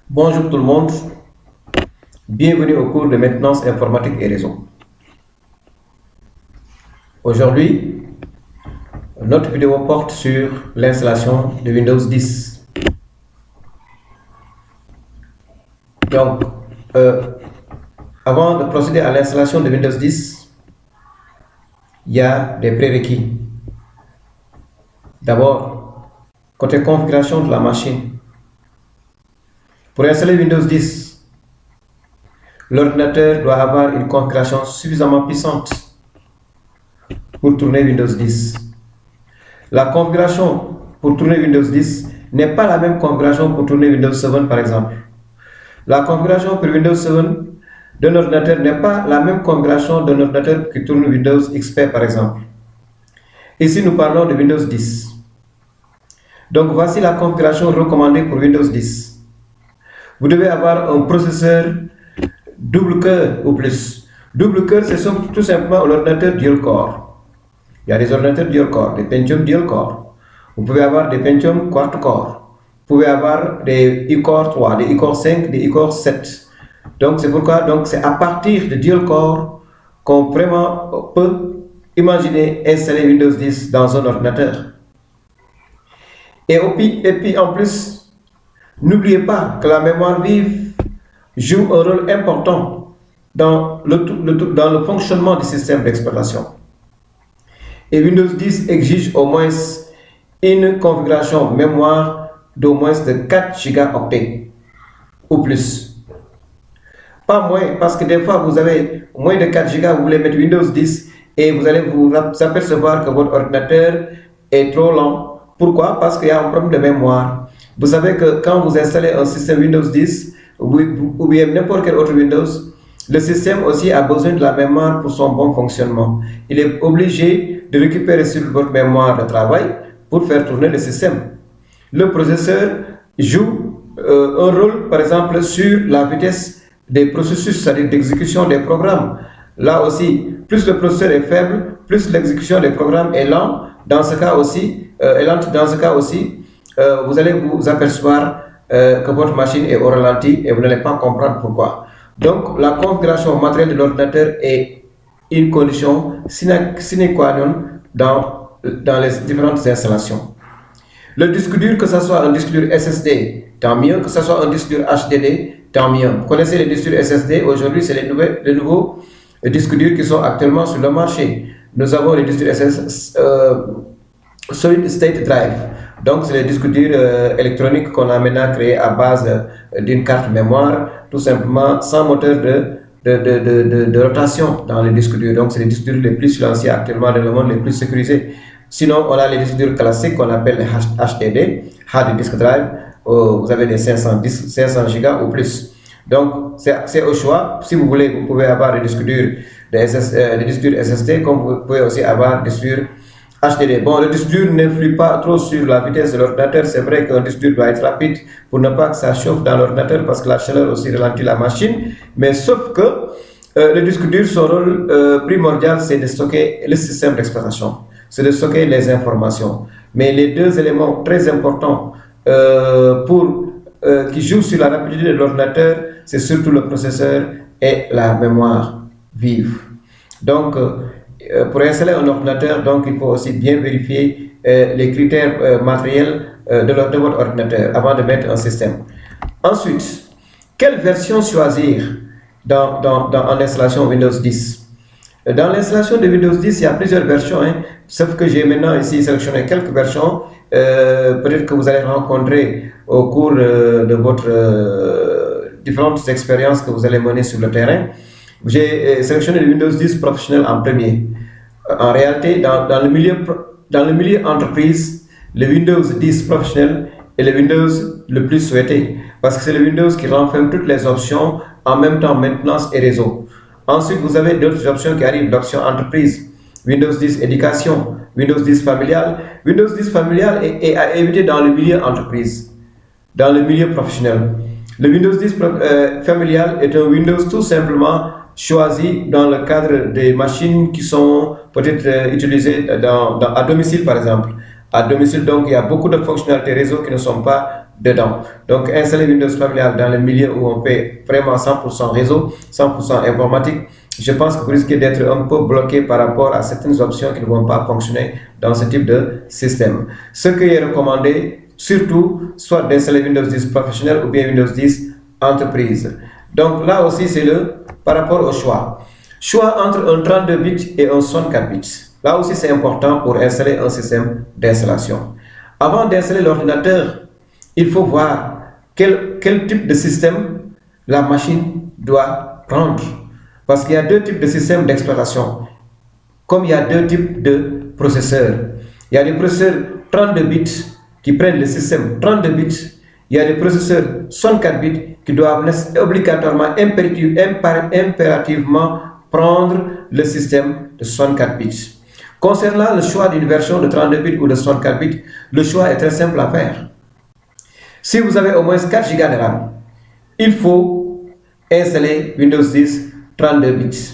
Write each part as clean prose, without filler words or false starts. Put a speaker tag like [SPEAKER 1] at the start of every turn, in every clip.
[SPEAKER 1] Bonjour tout le monde, bienvenue au cours de maintenance informatique et réseau. Aujourd'hui, notre vidéo porte sur l'installation de Windows 10. Donc, avant de procéder à l'installation de Windows 10, il y a des prérequis. D'abord, côté configuration de la machine. Pour installer Windows 10, l'ordinateur doit avoir une configuration suffisamment puissante pour tourner Windows 10. La configuration pour tourner Windows 10 n'est pas la même configuration pour tourner Windows 7 par exemple. La configuration pour Windows 7 d'un ordinateur n'est pas la même configuration d'un ordinateur qui tourne Windows XP par exemple. Ici, nous parlons de Windows 10. Donc, voici la configuration recommandée pour Windows 10. Vous devez avoir un processeur double cœur ou plus. Double cœur, c'est tout simplement l'ordinateur dual core. Il y a des ordinateurs dual core, des Pentium dual core. Vous pouvez avoir des Pentium quad core. Vous pouvez avoir des i-Core 3, des i-Core 5, des i-Core 7. Donc c'est pourquoi c'est à partir de dual core qu'on vraiment peut imaginer installer Windows 10 dans un ordinateur. Et puis en plus, n'oubliez pas que la mémoire vive joue un rôle important dans le fonctionnement du système d'exploitation. Et Windows 10 exige au moins une configuration mémoire d'au moins de 4 gigaoctets ou plus. Pas moins, parce que des fois vous avez moins de 4 gigas, vous voulez mettre Windows 10 et vous allez vous apercevoir que votre ordinateur est trop lent. Pourquoi? Parce qu'il y a un problème de mémoire. Vous savez que quand vous installez un système Windows 10 ou bien n'importe quel autre Windows, le système aussi a besoin de la mémoire pour son bon fonctionnement. Il est obligé de récupérer sur votre mémoire de travail pour faire tourner le système. Le processeur joue un rôle, par exemple, sur la vitesse des processus, c'est-à-dire d'exécution des programmes. Là aussi, plus le processeur est faible, plus l'exécution des programmes est lente. Dans ce cas aussi, vous allez vous apercevoir que votre machine est au ralenti et vous n'allez pas comprendre pourquoi. Donc, la configuration matérielle de l'ordinateur est une condition sine qua non dans les différentes installations. Le disque dur, que ce soit un disque dur SSD, tant mieux, que ce soit un disque dur HDD, tant mieux. Vous connaissez les disques durs SSD, aujourd'hui c'est les nouveaux disques durs qui sont actuellement sur le marché. Nous avons les disques durs Solid State Drive. Donc, c'est les disques durs électroniques qu'on a maintenant créés à base d'une carte mémoire, tout simplement sans moteur de rotation dans les disques durs. Donc, c'est les disques durs les plus silencieux actuellement dans le monde, les plus sécurisés. Sinon, on a les disques durs classiques qu'on appelle les HDD, Hard Disk Drive. Vous avez des 500 gigas ou plus. Donc, c'est au choix. Si vous voulez, vous pouvez avoir des disques durs, des disques durs SSD, comme vous pouvez aussi avoir des disques durs HDD. Bon, le disque dur n'influe pas trop sur la vitesse de l'ordinateur. C'est vrai qu'un disque dur doit être rapide pour ne pas que ça chauffe dans l'ordinateur parce que la chaleur aussi ralentit la machine. Mais sauf que le disque dur, son rôle primordial, c'est de stocker le système d'exploitation. C'est de stocker les informations. Mais les deux éléments très importants qui jouent sur la rapidité de l'ordinateur, c'est surtout le processeur et la mémoire vive. Donc, pour installer un ordinateur, donc, il faut aussi bien vérifier les critères matériels de votre ordinateur avant de mettre un système. Ensuite, quelle version choisir en installation Windows 10? Dans l'installation de Windows 10, il y a plusieurs versions, sauf que j'ai maintenant ici sélectionné quelques versions. Peut-être que vous allez rencontrer au cours de votre différentes expériences que vous allez mener sur le terrain. J'ai sélectionné le Windows 10 professionnel en premier. En réalité, dans le milieu entreprise, le Windows 10 professionnel est le Windows le plus souhaité parce que c'est le Windows qui renferme toutes les options en même temps maintenance et réseau. Ensuite, vous avez d'autres options qui arrivent, l'option entreprise, Windows 10 éducation, Windows 10 familial. Windows 10 familial est à éviter dans le milieu entreprise, dans le milieu professionnel. Le Windows 10 familial est un Windows tout simplement choisi dans le cadre des machines qui sont peut-être utilisées à domicile par exemple. À domicile, donc, il y a beaucoup de fonctionnalités réseau qui ne sont pas dedans. Donc installer Windows familial dans le milieu où on fait vraiment 100% réseau, 100% informatique, je pense que vous risquez d'être un peu bloqué par rapport à certaines options qui ne vont pas fonctionner dans ce type de système. Ce qui est recommandé, surtout, soit d'installer Windows 10 professionnel ou bien Windows 10 entreprise. Donc là aussi, c'est par rapport au choix. Choix entre un 32 bits et un 64 bits. Là aussi, c'est important pour installer un système d'installation. Avant d'installer l'ordinateur, il faut voir quel type de système la machine doit prendre. Parce qu'il y a deux types de systèmes d'exploitation, comme il y a deux types de processeurs. Il y a des processeurs 32 bits qui prennent le système 32 bits. Il y a des processeurs 64 bits qui doivent obligatoirement, impérativement prendre le système de 64 bits. Concernant le choix d'une version de 32 bits ou de 64 bits, le choix est très simple à faire. Si vous avez au moins 4 Go de RAM, il faut installer Windows 10 32 bits.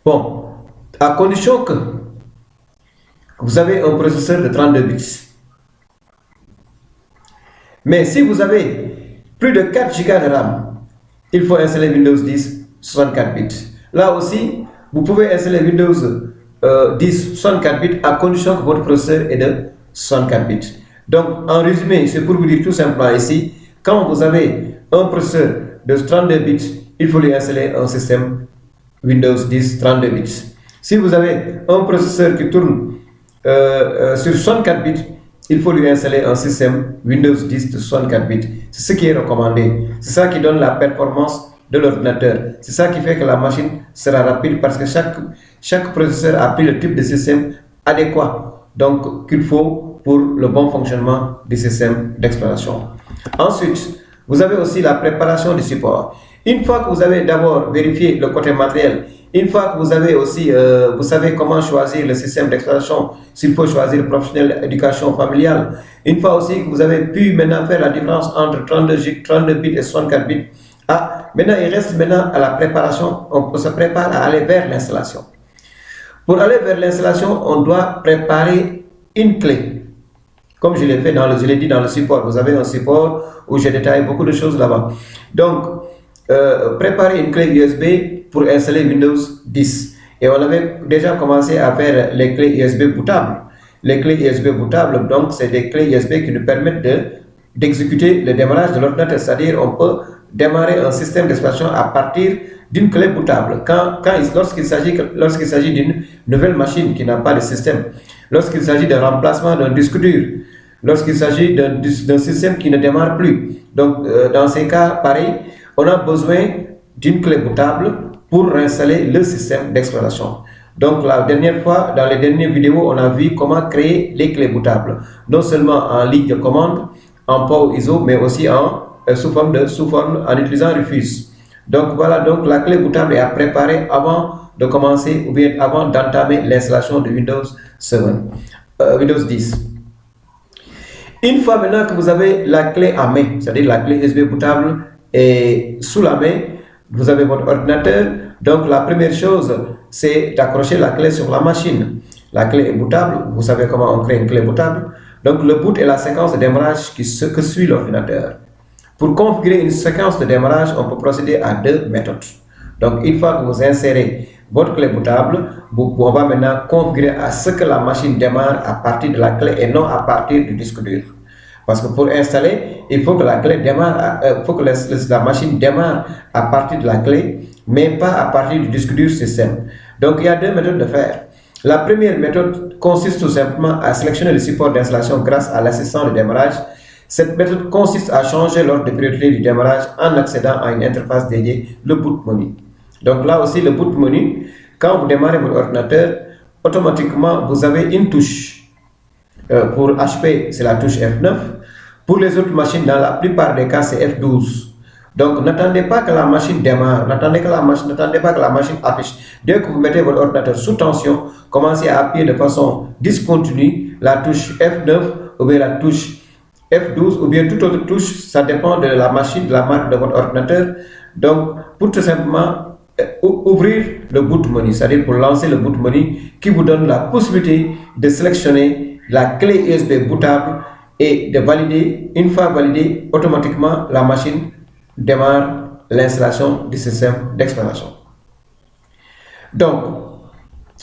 [SPEAKER 1] Bon, à condition que vous avez un processeur de 32 bits. Mais si vous avez plus de 4 Go de RAM, il faut installer Windows 10 64 bits. Là aussi, vous pouvez installer Windows 10 64 bits à condition que votre processeur est de 64 bits. Donc, en résumé, c'est pour vous dire tout simplement ici, quand vous avez un processeur de 32 bits, il faut lui installer un système Windows 10 32 bits. Si vous avez un processeur qui tourne sur 64 bits, il faut lui installer un système Windows 10 de 64 bits. C'est ce qui est recommandé. C'est ça qui donne la performance de l'ordinateur. C'est ça qui fait que la machine sera rapide parce que chaque processeur a pris le type de système adéquat, donc qu'il faut pour le bon fonctionnement du système d'exploitation. Ensuite, vous avez aussi la préparation du support. Une fois que vous avez d'abord vérifié le côté matériel, une fois que vous avez aussi, vous savez comment choisir le système d'exploitation, s'il faut choisir professionnel, éducation familiale, une fois aussi que vous avez pu maintenant faire la différence entre 32 bits et 64 bits, maintenant il reste maintenant à la préparation, on se prépare à aller vers l'installation. Pour aller vers l'installation, on doit préparer une clé. Comme je l'ai fait je l'ai dit dans le support, vous avez un support où j'ai détaillé beaucoup de choses là-bas. Donc, préparer une clé USB pour installer Windows 10. Et on avait déjà commencé à faire les clés USB bootables. Les clés USB bootables, donc, c'est des clés USB qui nous permettent d'exécuter le démarrage de l'ordinateur. C'est-à-dire, on peut démarrer un système d'exploitation à partir d'une clé bootable. Lorsqu'il s'agit d'une nouvelle machine qui n'a pas de système, lorsqu'il s'agit d'un remplacement d'un disque dur, lorsqu'il s'agit d'un système qui ne démarre plus. Donc, dans ces cas, pareil, on a besoin d'une clé bootable pour installer le système d'exploitation. Donc, la dernière fois, dans les dernières vidéos, on a vu comment créer les clés bootables. Non seulement en ligne de commande, en POW ISO, mais aussi sous forme en utilisant Rufus. Donc, voilà, donc la clé bootable est à préparer avant de commencer ou bien avant d'entamer l'installation de Windows 10. Une fois maintenant que vous avez la clé en main, c'est-à-dire la clé USB bootable est sous la main, vous avez votre ordinateur. Donc la première chose, c'est d'accrocher la clé sur la machine. La clé est bootable, vous savez comment on crée une clé bootable. Donc le boot est la séquence de démarrage que suit l'ordinateur. Pour configurer une séquence de démarrage, on peut procéder à deux méthodes. Donc une fois que vous insérez votre clé bootable, on va maintenant configurer à ce que la machine démarre à partir de la clé et non à partir du disque dur. Parce que pour installer, il faut que la clé démarre, faut que la machine démarre à partir de la clé, mais pas à partir du disque dur système. Donc il y a deux méthodes de faire. La première méthode consiste tout simplement à sélectionner le support d'installation grâce à l'assistant de démarrage. Cette méthode consiste à changer l'ordre de priorité du démarrage en accédant à une interface dédiée, le boot menu. Donc là aussi, le boot menu, quand vous démarrez votre ordinateur, automatiquement, vous avez une touche. Pour HP, c'est la touche F9. Pour les autres machines, dans la plupart des cas, c'est F12. Donc, n'attendez pas que la machine démarre, n'attendez pas que la machine affiche. Dès que vous mettez votre ordinateur sous tension, commencez à appuyer de façon discontinue la touche F9 ou bien la touche F12 ou bien toute autre touche, ça dépend de la machine, de la marque de votre ordinateur. Donc, pour tout simplement ouvrir le boot menu, c'est-à-dire pour lancer le boot menu qui vous donne la possibilité de sélectionner la clé USB bootable et de valider. Une fois validé, automatiquement, la machine démarre l'installation du système d'exploitation. Donc,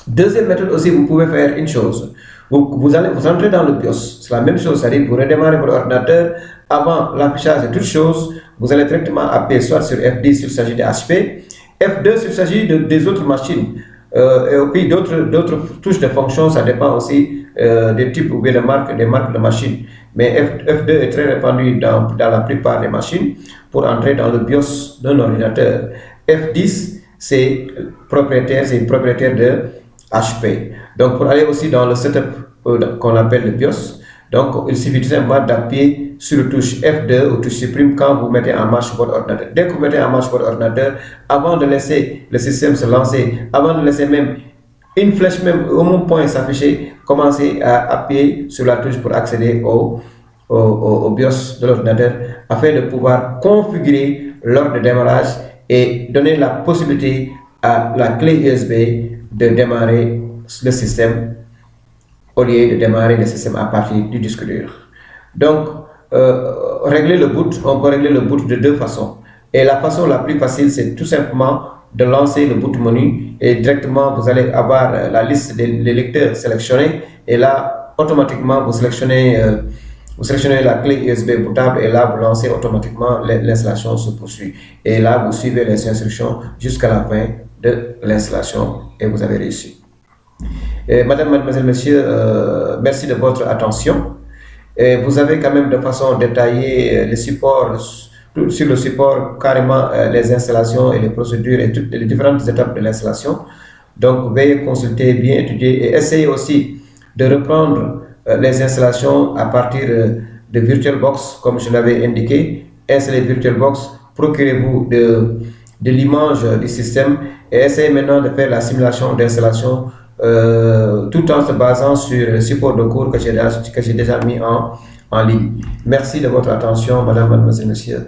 [SPEAKER 1] deuxième méthode aussi, vous pouvez faire une chose. Vous allez vous entrer dans le BIOS. C'est la même chose, c'est-à-dire que vous redémarrez votre ordinateur. Avant l'affichage de toutes choses, vous allez directement appuyer soit sur F10 s'il s'agit de HP, F2 s'il s'agit des autres machines. Et puis d'autres touches de fonction, ça dépend aussi des types ou bien des marques de machines. Mais F2 est très répandu dans la plupart des machines pour entrer dans le BIOS d'un ordinateur. F10, c'est propriétaire de HP. Donc pour aller aussi dans le setup qu'on appelle le BIOS, donc il suffit tout simplement d'appuyer sur la touche F2 ou touche supprime quand vous mettez en marche votre ordinateur. Dès que vous mettez en marche votre ordinateur, avant de laisser le système se lancer, avant de laisser même une flèche même au même point s'afficher, commencez à appuyer sur la touche pour accéder au BIOS de l'ordinateur afin de pouvoir configurer l'ordre de démarrage et donner la possibilité à la clé USB de démarrer le système au lieu de démarrer le système à partir du disque dur. Donc, régler le boot, on peut régler le boot de deux façons. Et la façon la plus facile, c'est tout simplement de lancer le boot menu et directement vous allez avoir la liste des lecteurs sélectionnés et là, automatiquement, vous sélectionnez la clé USB bootable et là, vous lancez automatiquement, l'installation se poursuit. Et là, vous suivez les instructions jusqu'à la fin de l'installation et vous avez réussi. Madame, mademoiselle, monsieur, merci de votre attention. Vous avez quand même de façon détaillée le support, sur le support carrément les installations et les procédures et toutes les différentes étapes de l'installation. Donc, veuillez consulter, bien étudier et essayez aussi de reprendre les installations à partir de VirtualBox, comme je l'avais indiqué. Installez VirtualBox, procurez-vous de l'image du système et essayez maintenant de faire la simulation d'installation tout en se basant sur le support de cours que j'ai déjà mis en ligne. Merci de votre attention, madame, mademoiselle, monsieur.